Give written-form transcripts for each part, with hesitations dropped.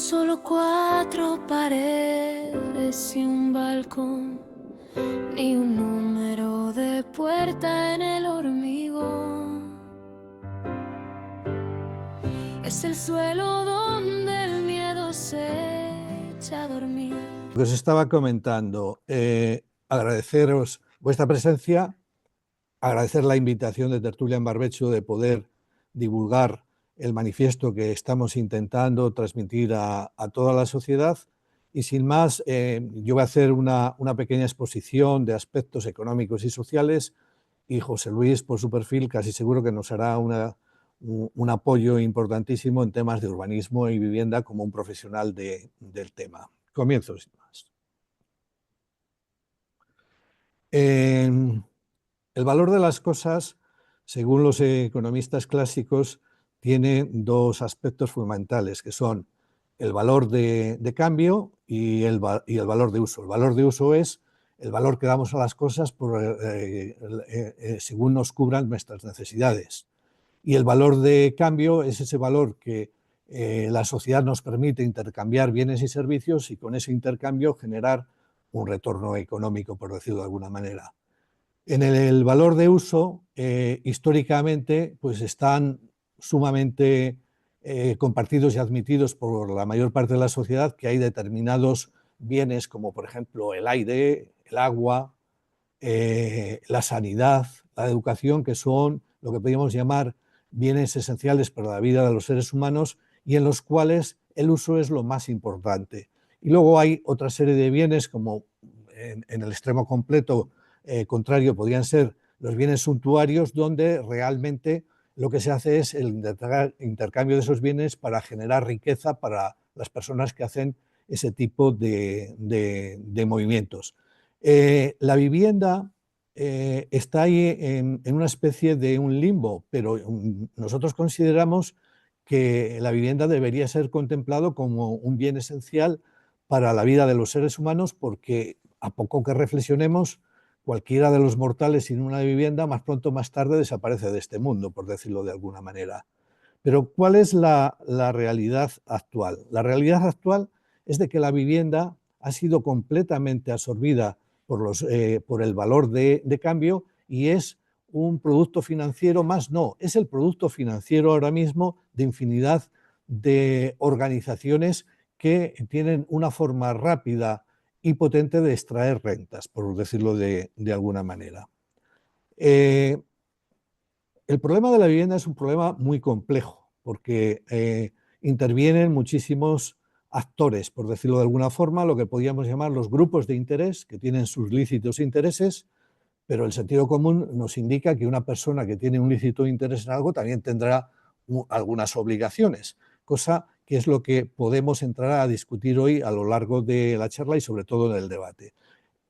solo cuatro paredes y un balcón, ni un número de puerta en el hormigón. Es el suelo donde el miedo se echa a dormir. Lo que os estaba comentando, agradeceros vuestra presencia, agradecer la invitación de Tertulia en Barbecho de poder divulgar el manifiesto que estamos intentando transmitir a toda la sociedad. Y sin más, yo voy a hacer una pequeña exposición de aspectos económicos y sociales, y José Luis, por su perfil, casi seguro que nos hará un apoyo importantísimo en temas de urbanismo y vivienda como un profesional del tema. Comienzo sin más. El valor de las cosas, según los economistas clásicos, tiene dos aspectos fundamentales, que son el valor de cambio y el valor de uso. El valor de uso es el valor que damos a las cosas según nos cubran nuestras necesidades. Y el valor de cambio es ese valor que la sociedad nos permite intercambiar bienes y servicios y con ese intercambio generar un retorno económico, por decirlo de alguna manera. En el valor de uso, históricamente, pues están sumamente compartidos y admitidos por la mayor parte de la sociedad que hay determinados bienes como, por ejemplo, el aire, el agua, la sanidad, la educación, que son lo que podríamos llamar bienes esenciales para la vida de los seres humanos y en los cuales el uso es lo más importante. Y luego hay otra serie de bienes como en el extremo completo contrario podrían ser los bienes suntuarios, donde realmente lo que se hace es el intercambio de esos bienes para generar riqueza para las personas que hacen ese tipo de movimientos. La vivienda está ahí en una especie de un limbo, pero nosotros consideramos que la vivienda debería ser contemplado como un bien esencial para la vida de los seres humanos, porque a poco que reflexionemos, cualquiera de los mortales sin una vivienda, más pronto o más tarde desaparece de este mundo, por decirlo de alguna manera. Pero ¿cuál es la realidad actual? La realidad actual es de que la vivienda ha sido completamente absorbida por el valor de cambio y es un producto financiero más, no, es el producto financiero ahora mismo de infinidad de organizaciones que tienen una forma rápida y potente de extraer rentas, por decirlo de alguna manera. El problema de la vivienda es un problema muy complejo, porque intervienen muchísimos actores, por decirlo de alguna forma, lo que podríamos llamar los grupos de interés, que tienen sus lícitos intereses, pero el sentido común nos indica que una persona que tiene un lícito interés en algo también tendrá algunas obligaciones, cosa que es lo que podemos entrar a discutir hoy a lo largo de la charla y sobre todo en el debate.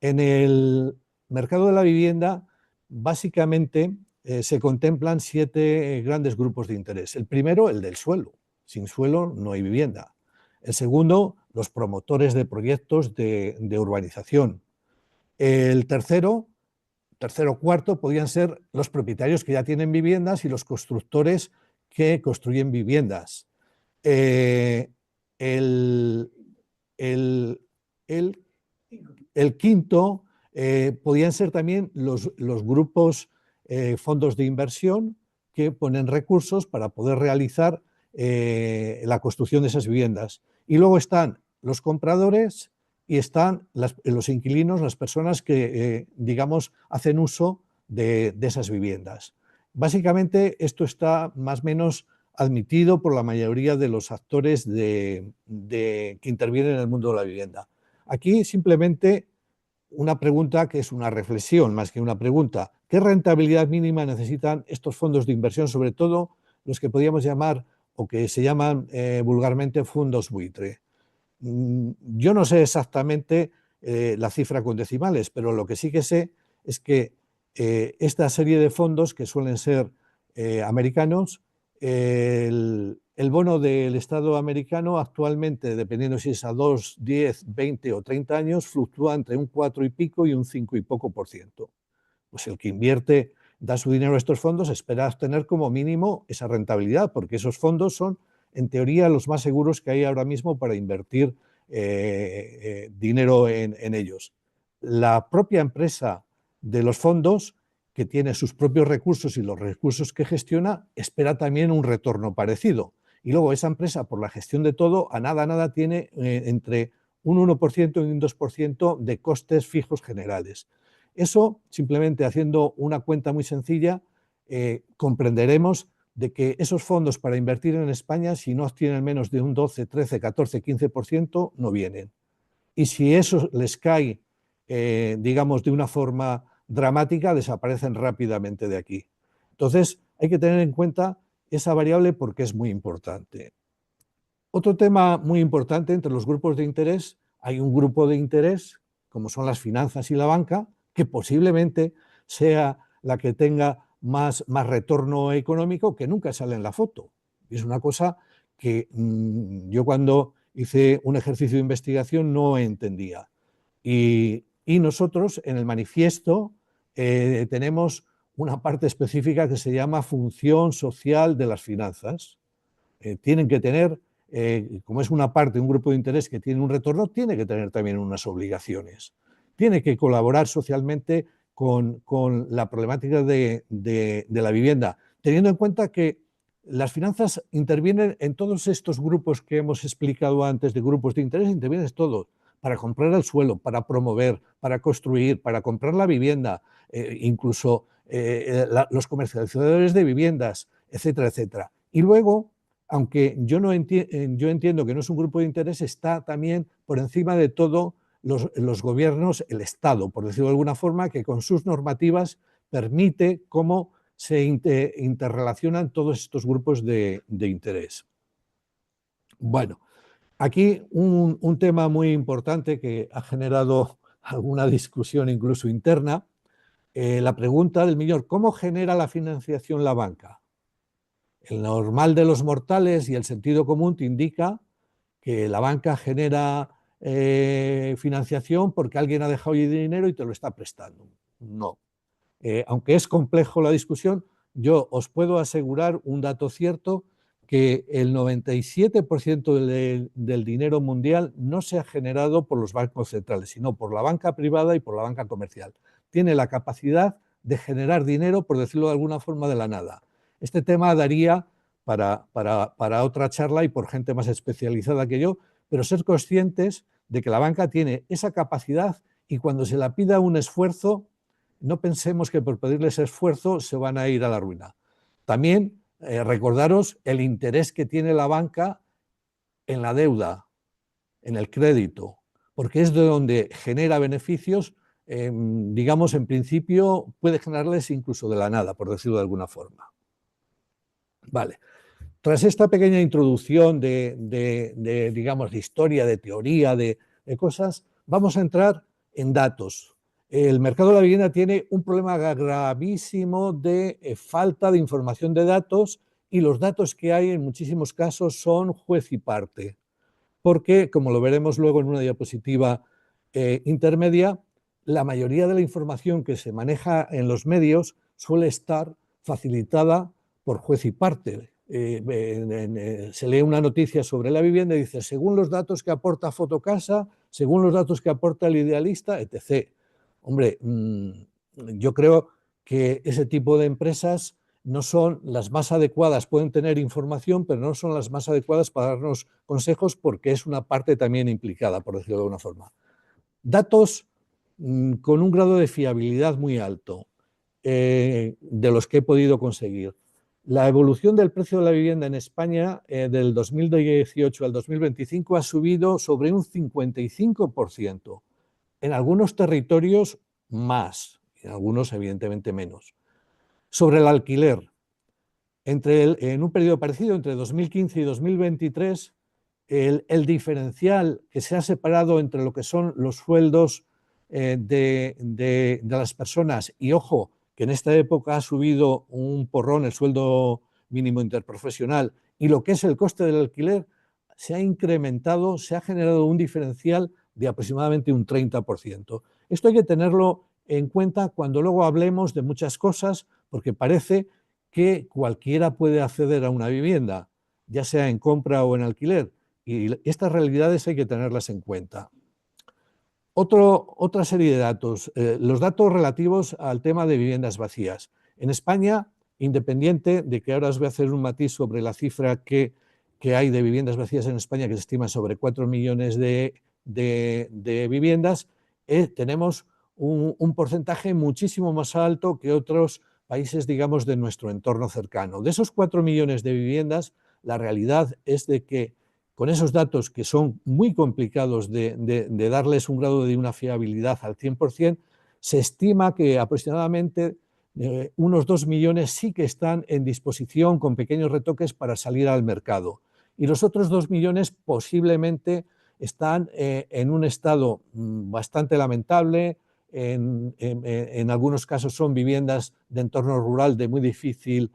En el mercado de la vivienda, básicamente se contemplan 7 grandes grupos de interés. El primero, el del suelo. Sin suelo no hay vivienda. El segundo, los promotores de proyectos de urbanización. El tercero, cuarto, podrían ser los propietarios que ya tienen viviendas y los constructores que construyen viviendas. El quinto podrían ser también los grupos, fondos de inversión que ponen recursos para poder realizar la construcción de esas viviendas. Y luego están los compradores y están los inquilinos, las personas que, digamos, hacen uso de esas viviendas. Básicamente esto está más o menos admitido por la mayoría de los actores que intervienen en el mundo de la vivienda. Aquí simplemente una pregunta que es una reflexión más que una pregunta. ¿Qué rentabilidad mínima necesitan estos fondos de inversión, sobre todo los que podríamos llamar o que se llaman vulgarmente fondos buitre? Yo no sé exactamente la cifra con decimales, pero lo que sí que sé es que esta serie de fondos, que suelen ser americanos, el bono del Estado americano actualmente, dependiendo si es a 2, 10, 20 o 30 años, fluctúa entre un 4 y pico y un 5 y poco por ciento. Pues el que invierte, da su dinero a estos fondos, espera obtener como mínimo esa rentabilidad, porque esos fondos son en teoría, los más seguros que hay ahora mismo para invertir dinero en ellos. La propia empresa de los fondos, que tiene sus propios recursos y los recursos que gestiona, espera también un retorno parecido. Y luego esa empresa, por la gestión de todo, a nada tiene entre un 1% y un 2% de costes fijos generales. Eso, simplemente haciendo una cuenta muy sencilla, comprenderemos de que esos fondos para invertir en España, si no obtienen menos de un 12, 13, 14, 15%, no vienen. Y si eso les cae, digamos, de una forma dramática, desaparecen rápidamente de aquí. Entonces, hay que tener en cuenta esa variable porque es muy importante. Otro tema muy importante entre los grupos de interés, hay un grupo de interés, como son las finanzas y la banca, que posiblemente sea la que tenga más retorno económico, que nunca sale en la foto. Y es una cosa que yo cuando hice un ejercicio de investigación no entendía. Y nosotros en el manifiesto tenemos una parte específica que se llama función social de las finanzas. Tienen que tener, como es una parte, un grupo de interés que tiene un retorno, tiene que tener también unas obligaciones. Tiene que colaborar socialmente con la problemática de la vivienda, teniendo en cuenta que las finanzas intervienen en todos estos grupos que hemos explicado antes de grupos de interés, intervienen todos, para comprar el suelo, para promover, para construir, para comprar la vivienda, incluso los comercializadores de viviendas, etcétera, etcétera. Y luego, aunque yo entiendo que no es un grupo de interés, está también por encima de todo los gobiernos, el Estado, por decirlo de alguna forma, que con sus normativas permite cómo se interrelacionan todos estos grupos de interés. Bueno, aquí un tema muy importante que ha generado alguna discusión incluso interna, la pregunta del millón: ¿cómo genera la financiación la banca? El normal de los mortales y el sentido común te indica que la banca genera financiación porque alguien ha dejado dinero y te lo está prestando. No. Aunque es complejo la discusión, yo os puedo asegurar un dato cierto, que el 97% del dinero mundial no se ha generado por los bancos centrales, sino por la banca privada y por la banca comercial. Tiene la capacidad de generar dinero, por decirlo de alguna forma, de la nada. Este tema daría para otra charla y por gente más especializada que yo, pero ser conscientes de que la banca tiene esa capacidad y cuando se la pida un esfuerzo, no pensemos que por pedirles esfuerzo se van a ir a la ruina. También recordaros el interés que tiene la banca en la deuda, en el crédito, porque es de donde genera beneficios, digamos, en principio puede generarles incluso de la nada, por decirlo de alguna forma. Vale. Tras esta pequeña introducción digamos, de historia, de teoría, de cosas, vamos a entrar en datos. El mercado de la vivienda tiene un problema gravísimo de falta de información de datos y los datos que hay en muchísimos casos son juez y parte, porque, como lo veremos luego en una diapositiva intermedia, la mayoría de la información que se maneja en los medios suele estar facilitada por juez y parte. Se lee una noticia sobre la vivienda y dice, según los datos que aporta Fotocasa, según los datos que aporta el Idealista, etc. Hombre, yo creo que ese tipo de empresas no son las más adecuadas, pueden tener información, pero no son las más adecuadas para darnos consejos porque es una parte también implicada, por decirlo de alguna forma. Datos con un grado de fiabilidad muy alto, de los que he podido conseguir. La evolución del precio de la vivienda en España del 2018 al 2025 ha subido sobre un 55%. En algunos territorios más, en algunos evidentemente menos. Sobre el alquiler, en un periodo parecido, entre 2015 y 2023, el diferencial que se ha separado entre lo que son los sueldos de las personas, y ojo, que en esta época ha subido un porrón el sueldo mínimo interprofesional, y lo que es el coste del alquiler, se ha incrementado, se ha generado un diferencial de aproximadamente un 30%. Esto hay que tenerlo en cuenta cuando luego hablemos de muchas cosas, porque parece que cualquiera puede acceder a una vivienda. ya sea en compra o en alquiler. Y estas realidades hay que tenerlas en cuenta. Otra serie de datos, los datos relativos al tema de viviendas vacías. En España, independiente de que ahora os voy a hacer un matiz sobre la cifra que hay de viviendas vacías en España, que se estima sobre 4 millones de viviendas, tenemos un porcentaje muchísimo más alto que otros países, digamos, de nuestro entorno cercano. De esos 4 millones de viviendas, la realidad es de que con esos datos que son muy complicados de darles un grado de una fiabilidad al 100%, se estima que aproximadamente unos 2 millones sí que están en disposición con pequeños retoques para salir al mercado. Y los otros 2 millones posiblemente están en un estado bastante lamentable. En algunos casos son viviendas de entorno rural de muy difícil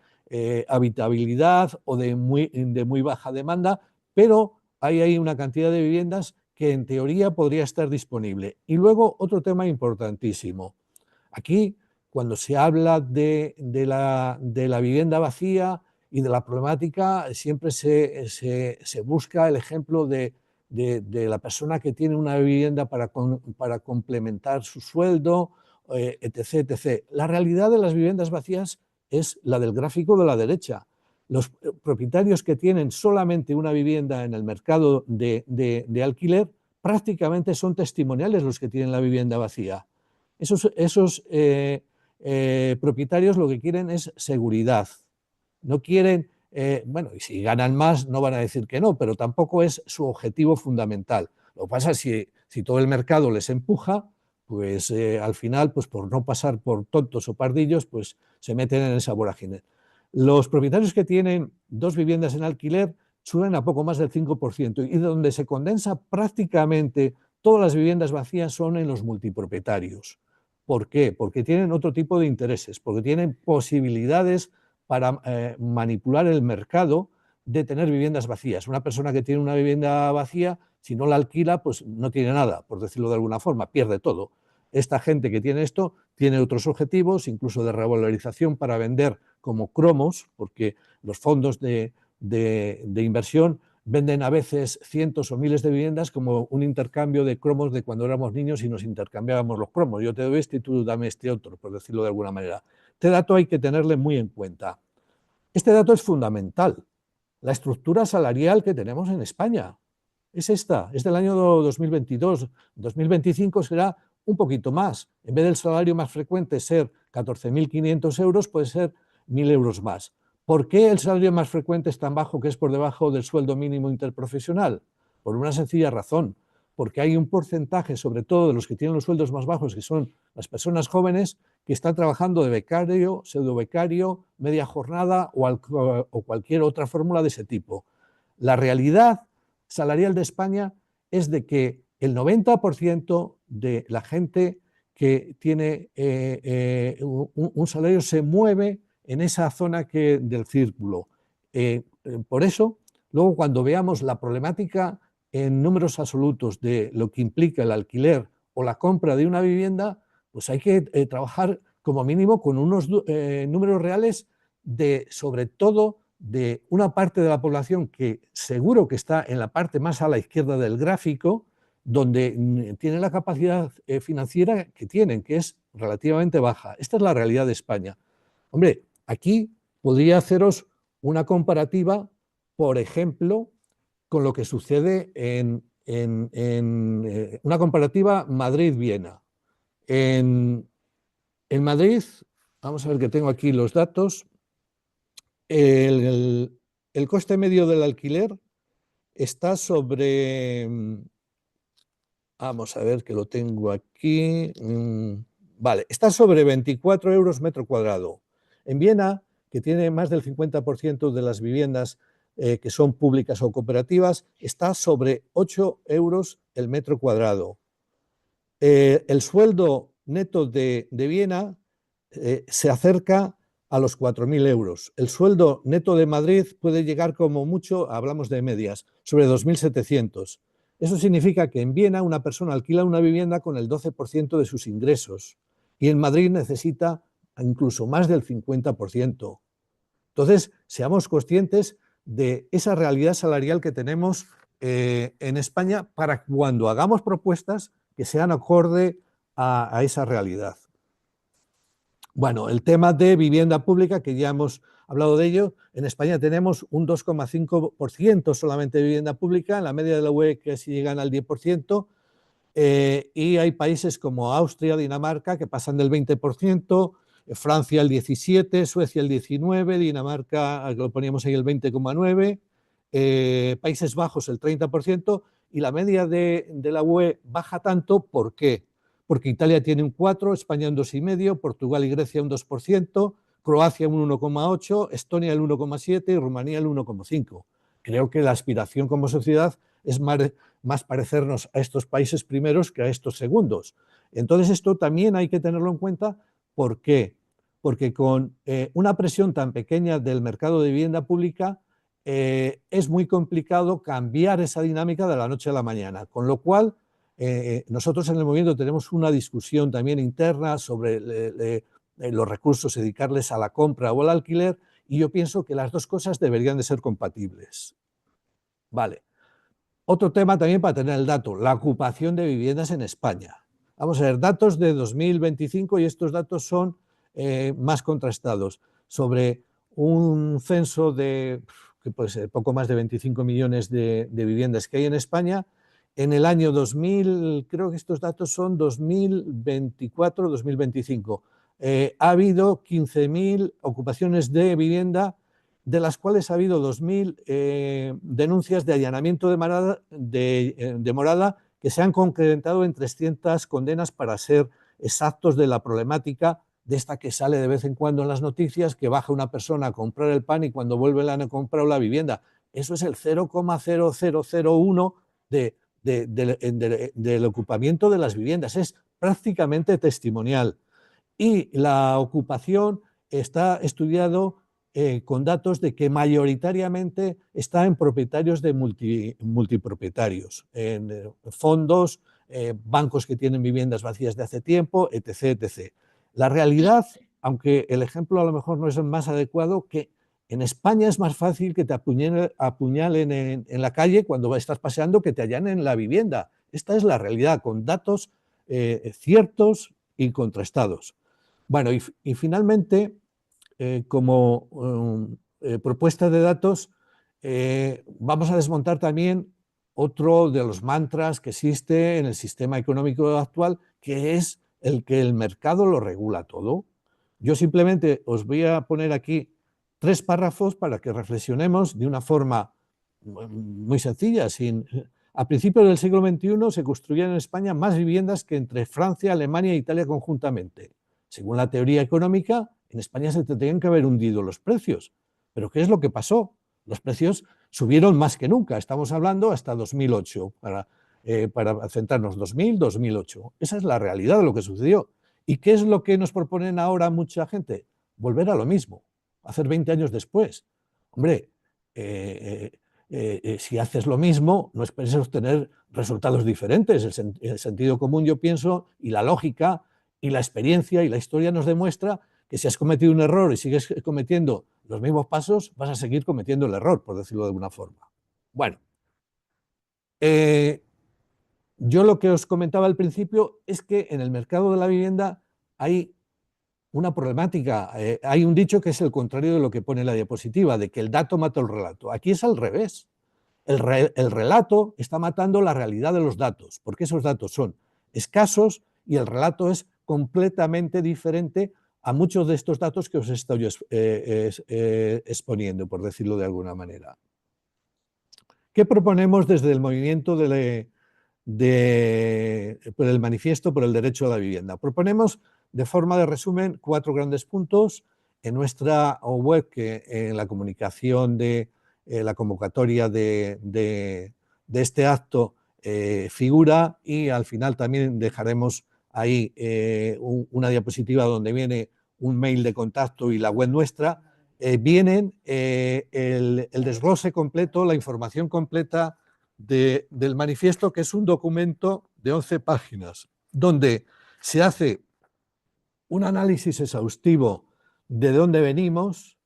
habitabilidad o de muy baja demanda, pero hay ahí una cantidad de viviendas que en teoría podría estar disponible. Y luego otro tema importantísimo. Aquí, cuando se habla de la vivienda vacía y de la problemática, siempre se busca el ejemplo de la persona que tiene una vivienda para complementar su sueldo, etc, etc. La realidad de las viviendas vacías es la del gráfico de la derecha. Los propietarios que tienen solamente una vivienda en el mercado de alquiler prácticamente son testimoniales los que tienen la vivienda vacía. Esos propietarios lo que quieren es seguridad. No quieren, bueno, y si ganan más no van a decir que no, pero tampoco es su objetivo fundamental. Lo que pasa es que si todo el mercado les empuja, pues al final, pues por no pasar por tontos o pardillos, pues se meten en esa vorágine. Los propietarios que tienen 2 viviendas en alquiler suben a poco más del 5% y donde se condensa prácticamente todas las viviendas vacías son en los multipropietarios. ¿Por qué? Porque tienen otro tipo de intereses, porque tienen posibilidades para manipular el mercado de tener viviendas vacías. Una persona que tiene una vivienda vacía, si no la alquila, pues no tiene nada, por decirlo de alguna forma, pierde todo. Esta gente que tiene esto tiene otros objetivos, incluso de revalorización para vender como cromos, porque los fondos de inversión venden a veces cientos o miles de viviendas como un intercambio de cromos de cuando éramos niños y nos intercambiábamos los cromos. Yo te doy este y tú dame este otro, por decirlo de alguna manera. Este dato hay que tenerle muy en cuenta. Este dato es fundamental. La estructura salarial que tenemos en España es esta, es del año 2022. 2025 será un poquito más. En vez del salario más frecuente ser 14.500 euros, puede ser 1.000 euros más. ¿Por qué el salario más frecuente es tan bajo que es por debajo del sueldo mínimo interprofesional? Por una sencilla razón, porque hay un porcentaje, sobre todo de los que tienen los sueldos más bajos, que son las personas jóvenes, que están trabajando de becario, pseudobecario, media jornada o cualquier otra fórmula de ese tipo. La realidad salarial de España es de que el 90% de la gente que tiene un salario se mueve en esa zona del círculo. Por eso, luego cuando veamos la problemática en números absolutos de lo que implica el alquiler o la compra de una vivienda, pues hay que trabajar como mínimo con unos números reales sobre todo de una parte de la población que seguro que está en la parte más a la izquierda del gráfico, donde tienen la capacidad financiera que tienen, que es relativamente baja. Esta es la realidad de España. Hombre, aquí podría haceros una comparativa, por ejemplo, con lo que sucede en una comparativa Madrid-Viena. En Madrid, vamos a ver que tengo aquí los datos, el coste medio del alquiler está sobre, vamos a ver que lo tengo aquí, vale, está sobre 24 euros metro cuadrado. En Viena, que tiene más del 50% de las viviendas que son públicas o cooperativas, está sobre 8 euros el metro cuadrado. El sueldo neto de Viena se acerca a los 4.000 euros. El sueldo neto de Madrid puede llegar como mucho, hablamos de medias, sobre 2.700. Eso significa que en Viena una persona alquila una vivienda con el 12% de sus ingresos y en Madrid necesita incluso más del 50%. Entonces, seamos conscientes de esa realidad salarial que tenemos en España para cuando hagamos propuestas que sean acorde a esa realidad. Bueno, el tema de vivienda pública, que ya hemos hablado de ello, en España tenemos un 2,5% solamente de vivienda pública, en la media de la UE que si llegan al 10%, y hay países como Austria, Dinamarca, que pasan del 20%, Francia el 17%, Suecia el 19%, Dinamarca, lo poníamos ahí el 20,9%, Países Bajos el 30%, y la media de la UE baja tanto, ¿por qué? Porque Italia tiene un 4%, España un 2,5%, Portugal y Grecia un 2%, Croacia un 1,8%, Estonia el 1,7% y Rumanía el 1,5%. Creo que la aspiración como sociedad es más parecernos a estos países primeros que a estos segundos. Entonces esto también hay que tenerlo en cuenta. ¿Por qué? Porque con una presión tan pequeña del mercado de vivienda pública es muy complicado cambiar esa dinámica de la noche a la mañana, con lo cual nosotros en el movimiento tenemos una discusión también interna sobre los recursos, dedicarles a la compra o al alquiler, y yo pienso que las dos cosas deberían de ser compatibles. Vale. Otro tema también para tener el dato, la ocupación de viviendas en España. Vamos a ver, datos de 2025, y estos datos son más contrastados, sobre un censo de que puede ser poco más de 25 millones de viviendas que hay en España. En el año 2000, creo que estos datos son 2024-2025, ha habido 15.000 ocupaciones de vivienda, de las cuales ha habido 2.000 denuncias de allanamiento de morada que se han concretado en 300 condenas, para ser exactos, de la problemática de esta que sale de vez en cuando en las noticias, que baja una persona a comprar el pan y cuando vuelve le han comprado la vivienda. Eso es el 0,0001 del ocupamiento de las viviendas, es prácticamente testimonial. Y la ocupación está estudiado con datos de que mayoritariamente está en propietarios de multipropietarios, en fondos, bancos que tienen viviendas vacías de hace tiempo, etc., etc. La realidad, aunque el ejemplo a lo mejor no es el más adecuado, que en España es más fácil que te apuñalen en la calle cuando estás paseando que te allanen la vivienda. Esta es la realidad, con datos ciertos y contrastados. Bueno, y finalmente, como propuesta de datos, vamos a desmontar también otro de los mantras que existe en el sistema económico actual, que es el que el mercado lo regula todo. Yo simplemente os voy a poner aquí 3 párrafos para que reflexionemos de una forma muy sencilla. A principios del siglo XXI se construían en España más viviendas que entre Francia, Alemania e Italia conjuntamente. Según la teoría económica, en España se tenían que haber hundido los precios. ¿Pero qué es lo que pasó? Los precios subieron más que nunca. Estamos hablando hasta 2008, para centrarnos, 2000, 2008. Esa es la realidad de lo que sucedió. ¿Y qué es lo que nos proponen ahora mucha gente? Volver a lo mismo, hacer 20 años después. Hombre, si haces lo mismo, no esperes obtener resultados diferentes. El sentido común, yo pienso, y la lógica, y la experiencia y la historia nos demuestra que si has cometido un error y sigues cometiendo los mismos pasos, vas a seguir cometiendo el error, por decirlo de alguna forma. Bueno, yo lo que os comentaba al principio es que en el mercado de la vivienda hay una problemática. Hay un dicho que es el contrario de lo que pone la diapositiva, de que el dato mata el relato. Aquí es al revés. El relato está matando la realidad de los datos, porque esos datos son escasos y el relato es completamente diferente a muchos de estos datos que os estoy exponiendo, por decirlo de alguna manera. ¿Qué proponemos desde el movimiento por el manifiesto por el derecho a la vivienda? Proponemos, de forma de resumen, 4 grandes puntos. En nuestra web, que en la comunicación de la convocatoria de este acto figura, y al final también dejaremos ahí una diapositiva donde viene un mail de contacto y la web nuestra. Vienen el desglose completo, la información completa del manifiesto, que es un documento de 11 páginas, donde se hace un análisis exhaustivo de dónde venimos,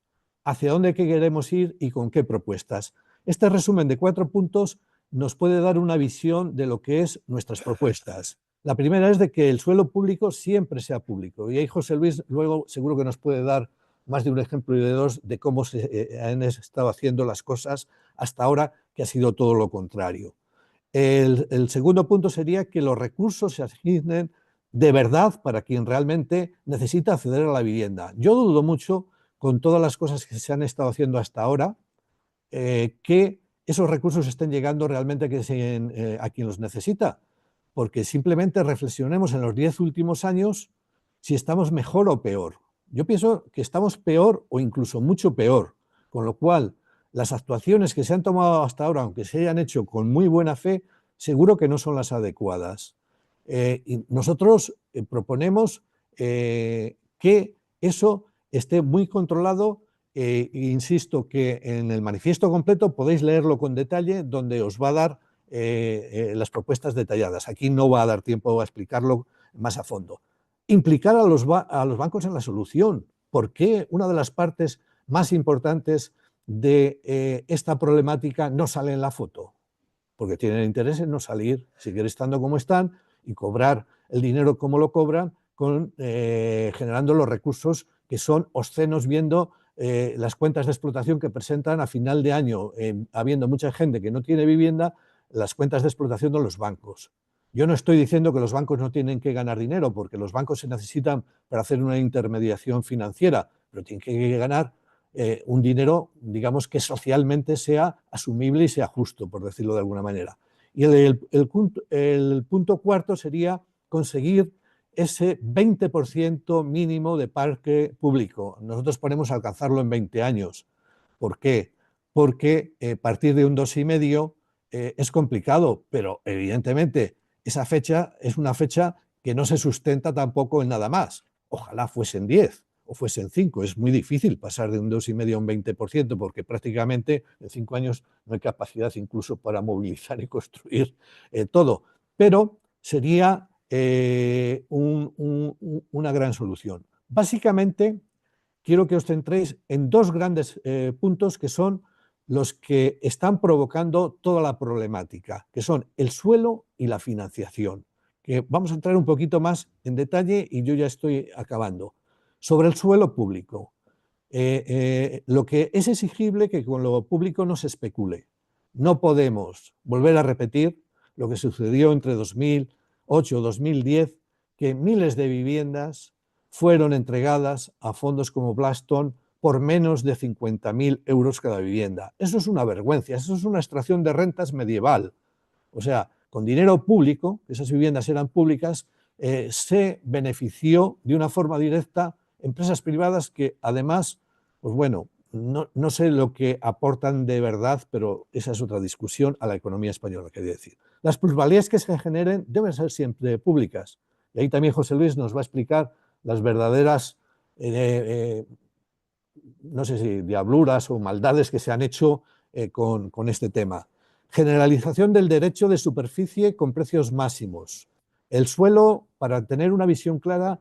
hacia dónde queremos ir y con qué propuestas. Este resumen de 4 puntos nos puede dar una visión de lo que es nuestras propuestas. La primera es de que el suelo público siempre sea público. Y ahí José Luis luego seguro que nos puede dar más de un ejemplo y de dos de cómo se han estado haciendo las cosas hasta ahora, que ha sido todo lo contrario. El segundo punto sería que los recursos se asignen de verdad para quien realmente necesita acceder a la vivienda. Yo dudo mucho, con todas las cosas que se han estado haciendo hasta ahora, que esos recursos estén llegando realmente a quien los necesita, porque simplemente reflexionemos en los 10 últimos años si estamos mejor o peor. Yo pienso que estamos peor o incluso mucho peor, con lo cual las actuaciones que se han tomado hasta ahora, aunque se hayan hecho con muy buena fe, seguro que no son las adecuadas. Y nosotros proponemos que eso esté muy controlado. Insisto que en el manifiesto completo podéis leerlo con detalle, donde os va a dar las propuestas detalladas. Aquí no va a dar tiempo a explicarlo más a fondo. Implicar a los bancos en la solución. ¿Por qué una de las partes más importantes de esta problemática no sale en la foto? Porque tienen interés en no salir, seguir estando como están y cobrar el dinero como lo cobran, generando los recursos que son obscenos, viendo las cuentas de explotación que presentan a final de año, habiendo mucha gente que no tiene vivienda, las cuentas de explotación de los bancos. Yo no estoy diciendo que los bancos no tienen que ganar dinero, porque los bancos se necesitan para hacer una intermediación financiera, pero tienen que ganar un dinero, digamos, que socialmente sea asumible y sea justo, por decirlo de alguna manera. Y el punto cuarto sería conseguir ese 20% mínimo de parque público. Nosotros ponemos a alcanzarlo en 20 años. ¿Por qué? Porque partir de un 2,5 es complicado, pero evidentemente esa fecha es una fecha que no se sustenta tampoco en nada más. Ojalá fuesen 10 o fuesen 5. Es muy difícil pasar de un 2,5 a un 20%, porque prácticamente en 5 años no hay capacidad incluso para movilizar y construir todo. Pero sería una gran solución. Básicamente, quiero que os centréis en dos grandes puntos que son los que están provocando toda la problemática, que son el suelo y la financiación, que vamos a entrar un poquito más en detalle y yo ya estoy acabando. Sobre el suelo público, lo que es exigible que con lo público no se especule. No podemos volver a repetir lo que sucedió entre 2008 y 2010, que miles de viviendas fueron entregadas a fondos como Blackstone por menos de 50.000 euros cada vivienda. Eso es una vergüenza, eso es una extracción de rentas medieval. O sea, con dinero público, esas viviendas eran públicas, se benefició de una forma directa empresas privadas que además, pues bueno, no sé lo que aportan de verdad, pero esa es otra discusión a la economía española, quería decir. Las plusvalías que se generen deben ser siempre públicas. Y ahí también José Luis nos va a explicar las verdaderas, no sé si diabluras o maldades que se han hecho con este tema. Generalización del derecho de superficie con precios máximos. El suelo, para tener una visión clara,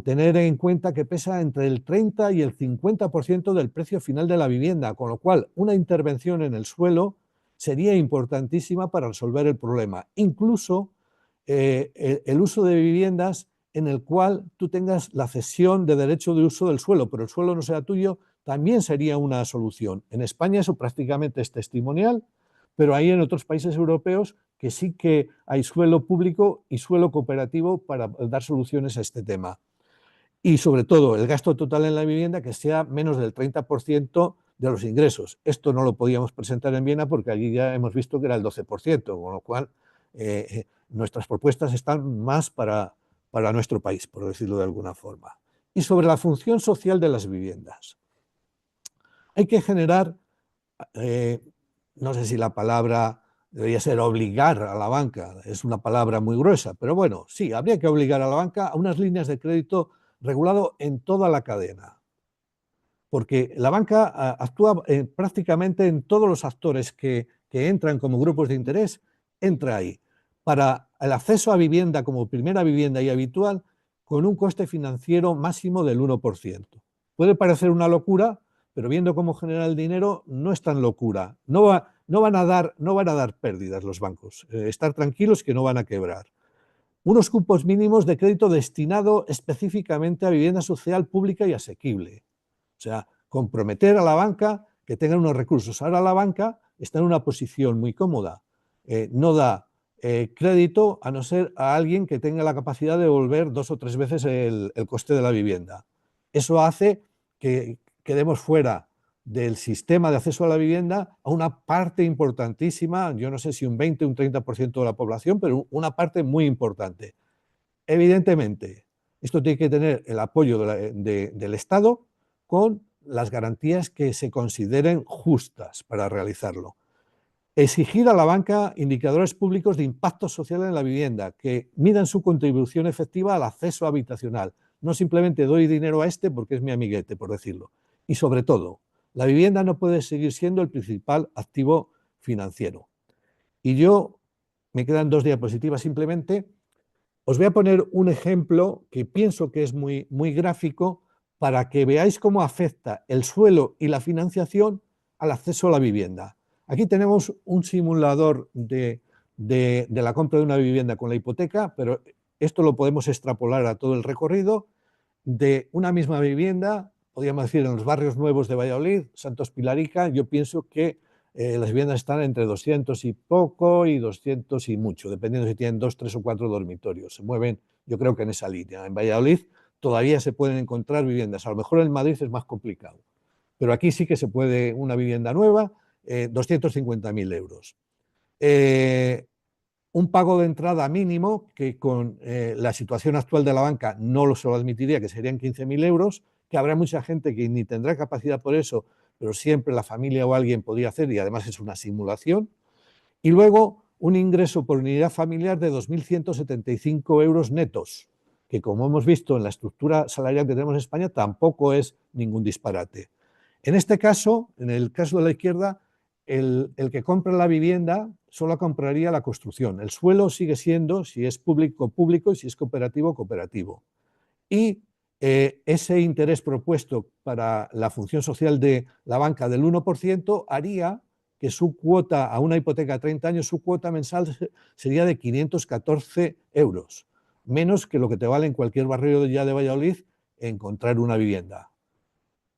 tener en cuenta que pesa entre el 30 y el 50% del precio final de la vivienda, con lo cual una intervención en el suelo sería importantísima para resolver el problema. Incluso el uso de viviendas en el cual tú tengas la cesión de derecho de uso del suelo, pero el suelo no sea tuyo, también sería una solución. En España eso prácticamente es testimonial, pero hay en otros países europeos que sí que hay suelo público y suelo cooperativo para dar soluciones a este tema. Y sobre todo el gasto total en la vivienda que sea menos del 30% de los ingresos. Esto no lo podíamos presentar en Viena porque allí ya hemos visto que era el 12%, con lo cual nuestras propuestas están más para nuestro país, por decirlo de alguna forma. Y sobre la función social de las viviendas. Hay que generar, no sé si la palabra debería ser obligar a la banca, es una palabra muy gruesa, pero bueno, sí, habría que obligar a la banca a unas líneas de crédito regulado en toda la cadena, porque la banca actúa prácticamente en todos los actores que entran como grupos de interés, entra ahí, para el acceso a vivienda como primera vivienda y habitual, con un coste financiero máximo del 1%. Puede parecer una locura, pero viendo cómo genera el dinero, no es tan locura. No van a dar pérdidas los bancos. Estar tranquilos que no van a quebrar. Unos cupos mínimos de crédito destinado específicamente a vivienda social pública y asequible. O sea, comprometer a la banca que tenga unos recursos. Ahora la banca está en una posición muy cómoda. No da crédito a no ser a alguien que tenga la capacidad de devolver 2 o 3 veces el coste de la vivienda. Eso hace que quedemos fuera del sistema de acceso a la vivienda a una parte importantísima, yo no sé si un 20 o un 30% de la población, pero una parte muy importante. Evidentemente, esto tiene que tener el apoyo del Estado con las garantías que se consideren justas para realizarlo. Exigir a la banca indicadores públicos de impacto social en la vivienda que midan su contribución efectiva al acceso habitacional. No simplemente doy dinero a este porque es mi amiguete, por decirlo. Y sobre todo, la vivienda no puede seguir siendo el principal activo financiero. Y me quedan 2 diapositivas simplemente. Os voy a poner un ejemplo que pienso que es muy, muy gráfico para que veáis cómo afecta el suelo y la financiación al acceso a la vivienda. Aquí tenemos un simulador de la compra de una vivienda con la hipoteca, pero esto lo podemos extrapolar a todo el recorrido de una misma vivienda, podríamos decir en los barrios nuevos de Valladolid, Santos Pilarica. Yo pienso que las viviendas están entre 200 y poco y 200 y mucho, dependiendo si tienen 2, 3 o 4 dormitorios. Se mueven, yo creo que en esa línea. En Valladolid todavía se pueden encontrar viviendas. A lo mejor en Madrid es más complicado, pero aquí sí que se puede una vivienda nueva, 250.000 euros. Un pago de entrada mínimo que con la situación actual de la banca no se lo admitiría, que serían 15.000 euros, que habrá mucha gente que ni tendrá capacidad por eso, pero siempre la familia o alguien podría hacer, y además es una simulación. Y luego un ingreso por unidad familiar de 2.175 euros netos, que como hemos visto en la estructura salarial que tenemos en España, tampoco es ningún disparate. En este caso, en el caso de la izquierda, el que compra la vivienda solo compraría la construcción. El suelo sigue siendo, si es público, público, y si es cooperativo, cooperativo. Y ese interés propuesto para la función social de la banca del 1% haría que su cuota a una hipoteca de 30 años, su cuota mensal sería de 514 euros, menos que lo que te vale en cualquier barrio ya de Valladolid encontrar una vivienda.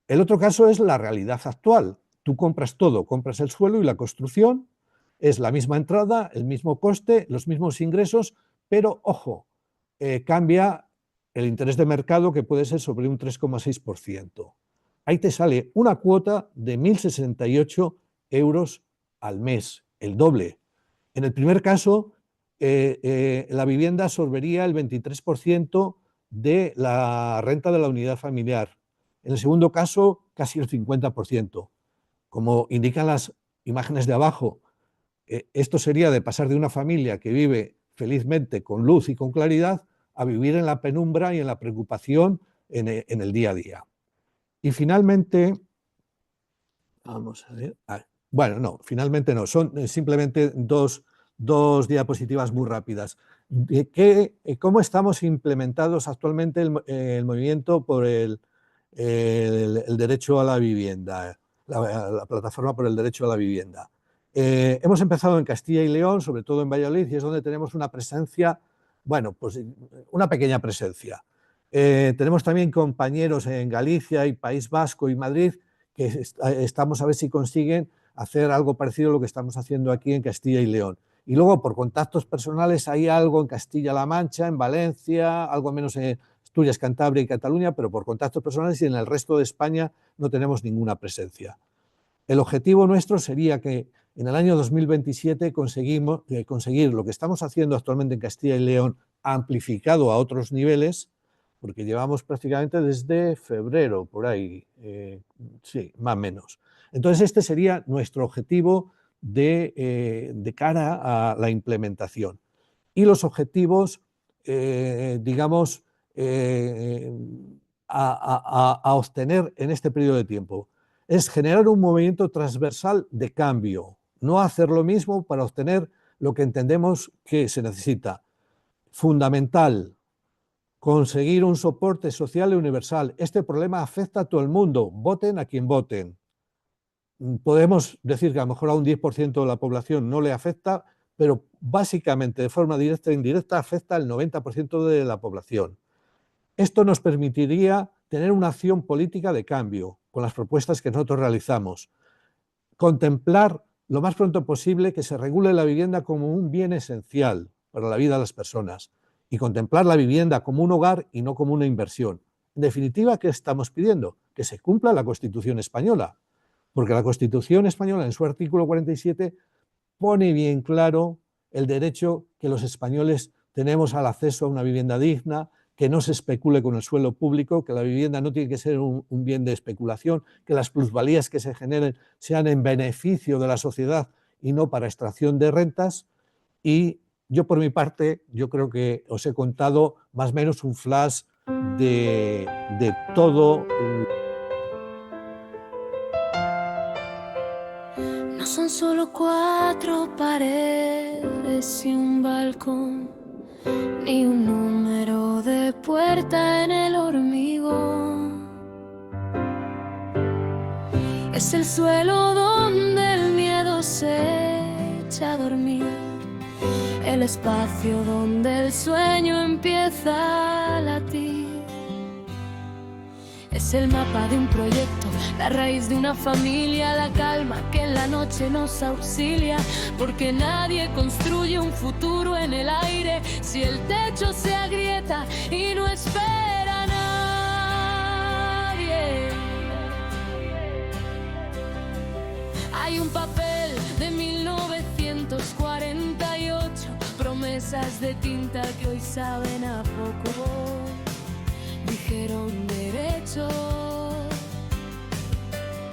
El otro caso es la realidad actual. Tú compras todo, compras el suelo y la construcción, es la misma entrada, el mismo coste, los mismos ingresos, pero, ojo, cambia el interés de mercado, que puede ser sobre un 3,6%. Ahí te sale una cuota de 1.068 euros al mes, el doble. En el primer caso, la vivienda absorbería el 23% de la renta de la unidad familiar. En el segundo caso, casi el 50%. Como indican las imágenes de abajo, esto sería de pasar de una familia que vive felizmente con luz y con claridad a vivir en la penumbra y en la preocupación en el día a día. Y finalmente, vamos a ver, bueno, no, finalmente no, son simplemente dos diapositivas muy rápidas. ¿Cómo estamos implementados actualmente el movimiento por el derecho a la vivienda, la plataforma por el derecho a la vivienda? Hemos empezado en Castilla y León, sobre todo en Valladolid, y es donde tenemos una presencia, bueno, pues una pequeña presencia. Tenemos también compañeros en Galicia y País Vasco y Madrid que estamos a ver si consiguen hacer algo parecido a lo que estamos haciendo aquí en Castilla y León. Y luego, por contactos personales, hay algo en Castilla-La Mancha, en Valencia, algo menos en Asturias, Cantabria y Cataluña, pero por contactos personales, y en el resto de España no tenemos ninguna presencia. El objetivo nuestro sería que en el año 2027 conseguir lo que estamos haciendo actualmente en Castilla y León amplificado a otros niveles, porque llevamos prácticamente desde febrero, por ahí, sí, más o menos. Entonces este sería nuestro objetivo de cara a la implementación. Y los objetivos, digamos, a obtener en este periodo de tiempo es generar un movimiento transversal de cambio, no hacer lo mismo para obtener lo que entendemos que se necesita. Fundamental, conseguir un soporte social y universal. Este problema afecta a todo el mundo, voten a quien voten. Podemos decir que a lo mejor a un 10% de la población no le afecta, pero básicamente de forma directa e indirecta afecta al 90% de la población. Esto nos permitiría tener una acción política de cambio con las propuestas que nosotros realizamos. Contemplar lo más pronto posible que se regule la vivienda como un bien esencial para la vida de las personas y contemplar la vivienda como un hogar y no como una inversión. En definitiva, ¿qué estamos pidiendo? Que se cumpla la Constitución española, porque la Constitución española en su artículo 47 pone bien claro el derecho que los españoles tenemos al acceso a una vivienda digna, que no se especule con el suelo público, que la vivienda no tiene que ser un bien de especulación, que las plusvalías que se generen sean en beneficio de la sociedad y no para extracción de rentas. Y yo, por mi parte, yo creo que os he contado más o menos un flash de todo. No son solo 4 paredes y un balcón, ni un número de puerta en el hormigón. Es el suelo donde el miedo se echa a dormir, el espacio donde el sueño empieza a latir. Es el mapa de un proyecto, la raíz de una familia, la calma que en la noche nos auxilia, porque nadie construye un futuro en el aire si el techo se agrieta y no espera a nadie. Hay un papel de 1948, promesas de tinta que hoy saben a poco. Dijeron derechos